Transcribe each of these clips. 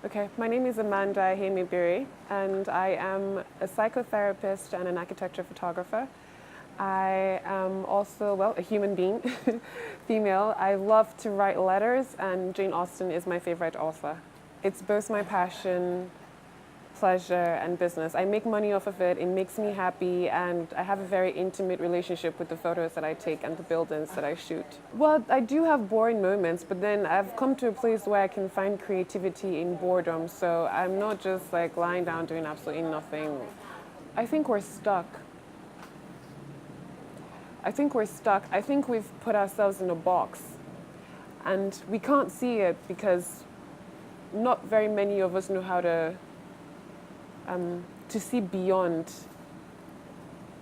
Okay, my name is Amanda Iheme, and I am a psychotherapist and an architecture photographer. I am also, well, a human being, female. I love to write letters, and Jane Austen is my favorite author. It's both my passion, pleasure, and business. I make money off of it, it makes me happy, and I have a very intimate relationship with the photos that I take and the buildings that I shoot. Well, I do have boring moments, but then I've come to a place where I can find creativity in boredom, so I'm not just like lying down doing absolutely nothing. I think we're stuck. I think we've put ourselves in a box, and we can't see it because not very many of us know how to see beyond.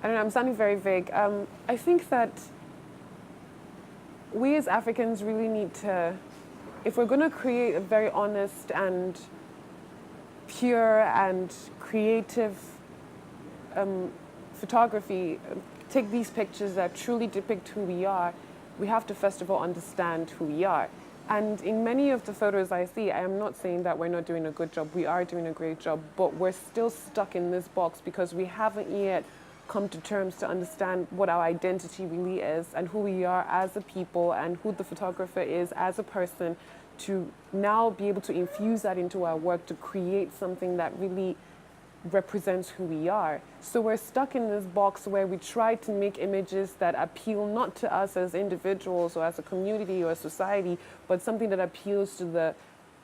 I don't know, I'm sounding very vague. I think that we as Africans really need to, if we're going to create a very honest and pure and creative photography, take these pictures that truly depict who we are, we have to first of all understand who we are. And in many of the photos I see, I am not saying that we're not doing a good job. We are doing a great job, but we're still stuck in this box because we haven't yet come to terms to understand what our identity really is and who we are as a people and who the photographer is as a person, to now be able to infuse that into our work to create something that really represents who we are. So we're stuck in this box where we try to make images that appeal not to us as individuals or as a community or a society, but something that appeals to the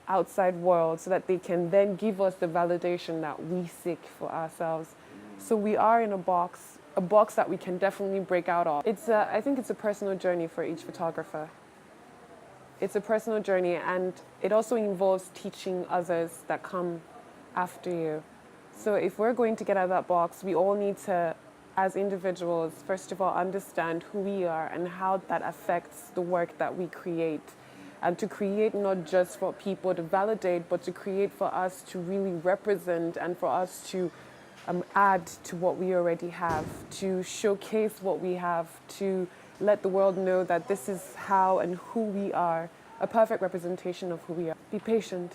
outside world so that they can then give us the validation that we seek for ourselves. So we are in a box that we can definitely break out of. I think it's a personal journey for each photographer. It's a personal journey, and it also involves teaching others that come after you. So if we're going to get out of that box, we all need to, as individuals, first of all, understand who we are and how that affects the work that we create. And to create not just for people to validate, but to create for us to really represent and for us to add to what we already have, to showcase what we have, to let the world know that this is how and who we are, a perfect representation of who we are. Be patient.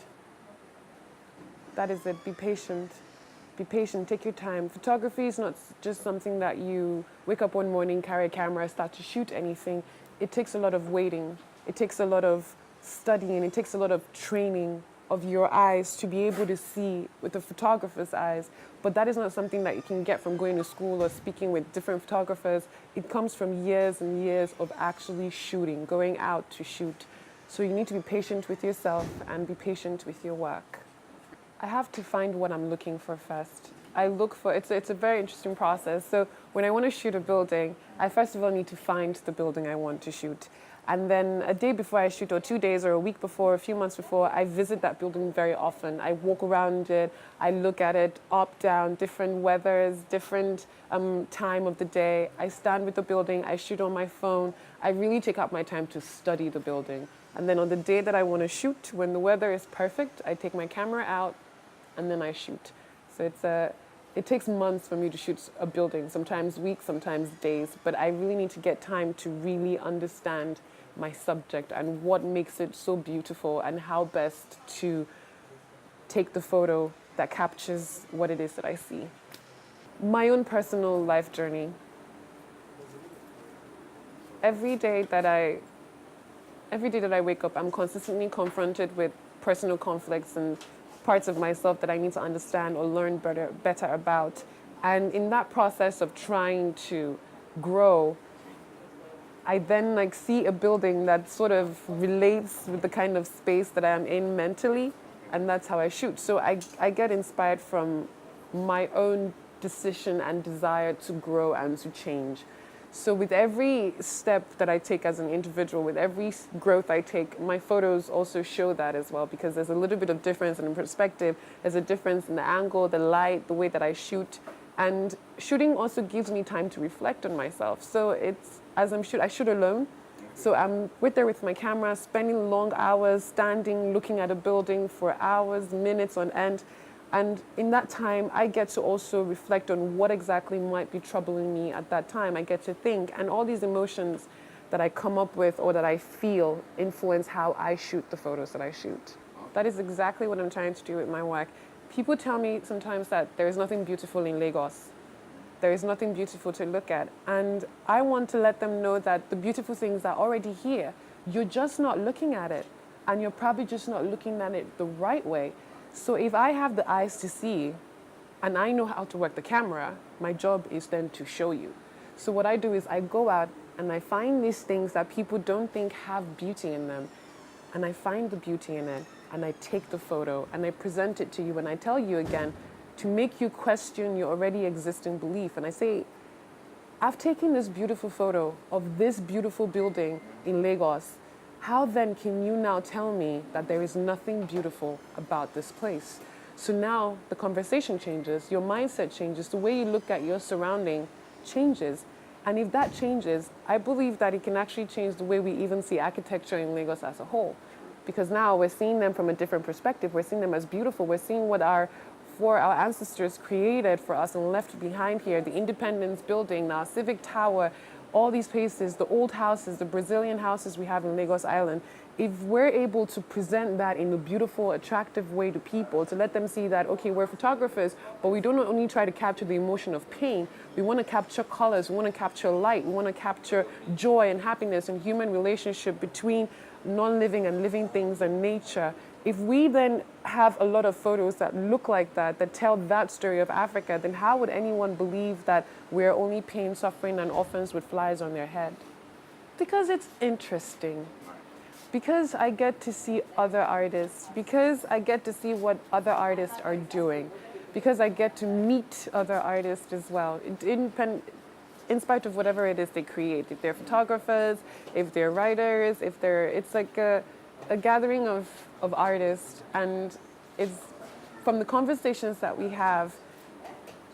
That is it, be patient. Be patient, take your time. Photography is not just something that you wake up one morning, carry a camera, start to shoot anything. It takes a lot of waiting. It takes a lot of studying. It takes a lot of training of your eyes to be able to see with the photographer's eyes. But that is not something that you can get from going to school or speaking with different photographers. It comes from years and years of actually shooting, going out to shoot. So you need to be patient with yourself and be patient with your work. I have to find what I'm looking for first. It's a very interesting process. So when I want to shoot a building, I first of all need to find the building I want to shoot. And then a day before I shoot, or 2 days, or a week before, a few months before, I visit that building very often. I walk around it, I look at it up, down, different weathers, different time of the day. I stand with the building, I shoot on my phone. I really take out my time to study the building. And then on the day that I want to shoot, when the weather is perfect, I take my camera out, and then I shoot. So it takes months for me to shoot a building, sometimes weeks, sometimes days, but I really need to get time to really understand my subject and what makes it so beautiful and how best to take the photo that captures what it is that I see. My own personal life journey. Every day that I wake up, I'm consistently confronted with personal conflicts and parts of myself that I need to understand or learn better about. And in that process of trying to grow, I then see a building that sort of relates with the kind of space that I am in mentally, and that's how I shoot. So I get inspired from my own decision and desire to grow and to change. So with every step that I take as an individual, with every growth I take, my photos also show that as well, because there's a little bit of difference in perspective. There's a difference in the angle, the light, the way that I shoot. And shooting also gives me time to reflect on myself. So I shoot alone. So I'm there with my camera, spending long hours standing, looking at a building for hours, minutes on end. And in that time, I get to also reflect on what exactly might be troubling me at that time. I get to think, and all these emotions that I come up with or that I feel influence how I shoot the photos that I shoot. That is exactly what I'm trying to do with my work. People tell me sometimes that there is nothing beautiful in Lagos. There is nothing beautiful to look at. And I want to let them know that the beautiful things are already here. You're just not looking at it. And you're probably just not looking at it the right way. So if I have the eyes to see and I know how to work the camera, my job is then to show you. So what I do is I go out and I find these things that people don't think have beauty in them. And I find the beauty in it and I take the photo and I present it to you and I tell you again to make you question your already existing belief. And I say, I've taken this beautiful photo of this beautiful building in Lagos. How then can you now tell me that there is nothing beautiful about this place? So now the conversation changes, your mindset changes, the way you look at your surrounding changes. And if that changes, I believe that it can actually change the way we even see architecture in Lagos as a whole. Because now we're seeing them from a different perspective. We're seeing them as beautiful. We're seeing what our ancestors created for us and left behind here, the Independence Building, our Civic Tower, all these places, the old houses, the Brazilian houses we have in Lagos Island. If we're able to present that in a beautiful, attractive way to people, to let them see that, okay, we're photographers, but we don't only try to capture the emotion of pain, we want to capture colors, we want to capture light, we want to capture joy and happiness and human relationship between non-living and living things and nature. If we then have a lot of photos that look like that, that tell that story of Africa, then how would anyone believe that we're only pain, suffering, and orphans with flies on their head? Because it's interesting. Because I get to see other artists. Because I get to see what other artists are doing. Because I get to meet other artists as well. In spite of whatever it is they create. If they're photographers, if they're writers, it's like a gathering of artists, and it's from the conversations that we have,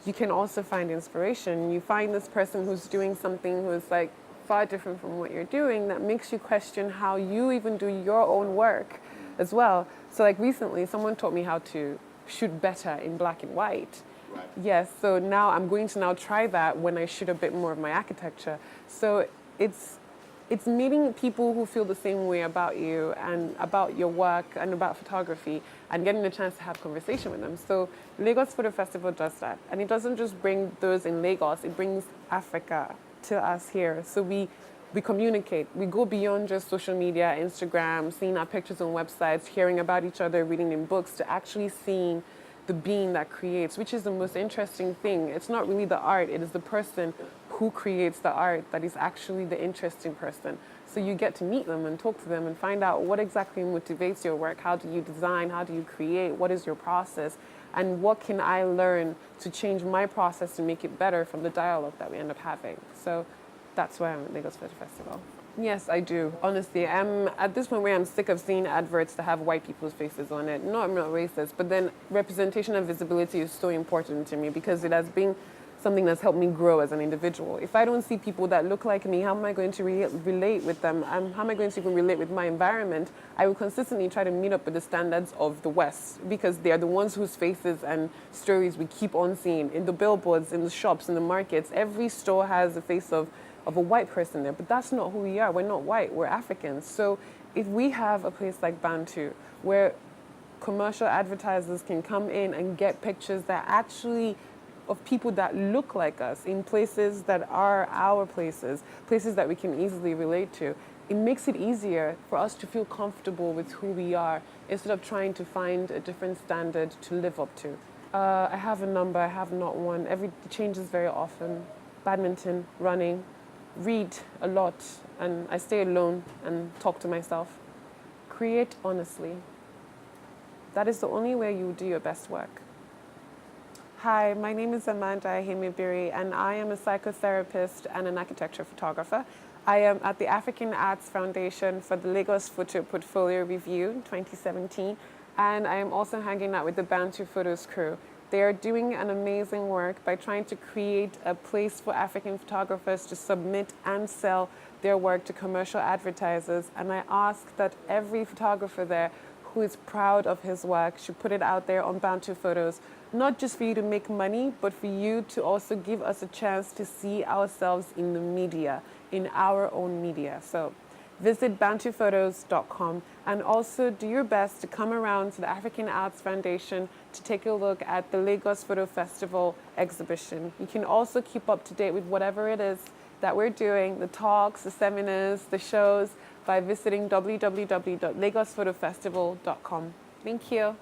you can also find inspiration. You find this person who's doing something who's like far different from what you're doing that makes you question how you even do your own work as well. So like recently, someone taught me how to shoot better in black and white. Right. Yes, so now I'm going to now try that when I shoot a bit more of my architecture. So it's meeting people who feel the same way about you and about your work and about photography and getting the chance to have conversation with them. So Lagos Photo Festival does that. And it doesn't just bring those in Lagos, it brings Africa to us here. So we communicate. We go beyond just social media, Instagram, seeing our pictures on websites, hearing about each other, reading in books, to actually seeing the being that creates, which is the most interesting thing. It's not really the art, it is the person who creates the art that is actually the interesting person. So you get to meet them and talk to them and find out what exactly motivates your work. How do you design? How do you create? What is your process? And what can I learn to change my process to make it better from the dialogue that we end up having? So that's why I'm at Lagos Photo Festival. Yes, I do. Honestly, I'm at this point where I'm sick of seeing adverts that have white people's faces on it. No, I'm not racist, but then representation and visibility is so important to me because it has been something that's helped me grow as an individual. If I don't see people that look like me, how am I going to relate with them? How am I going to even relate with my environment? I will consistently try to meet up with the standards of the West because they are the ones whose faces and stories we keep on seeing. In the billboards, in the shops, in the markets, every store has a face of a white person there, but that's not who we are. We're not white, we're Africans. So if we have a place like Bantu where commercial advertisers can come in and get pictures that actually of people that look like us in places that are our places that we can easily relate to, it makes it easier for us to feel comfortable with who we are instead of trying to find a different standard to live up to. I have a number, I have not one. It changes very often. Badminton, running, read a lot, and I stay alone and talk to myself. Create honestly. That is the only way you do your best work. Hi, my name is Iheme, and I am a psychotherapist and an architecture photographer. I am at the African Arts Foundation for the Lagos Photo Portfolio Review 2017, and I am also hanging out with the BantuPhotos crew. They are doing an amazing work by trying to create a place for African photographers to submit and sell their work to commercial advertisers. And I ask that every photographer there who is proud of his work should put it out there on BantuPhotos, not just for you to make money, but for you to also give us a chance to see ourselves in the media, in our own media. So visit BantuPhotos.com, and also do your best to come around to the African Arts Foundation to take a look at the Lagos Photo Festival exhibition. You can also keep up to date with whatever it is that we're doing, the talks, the seminars, the shows, by visiting www.lagosphotofestival.com. Thank you.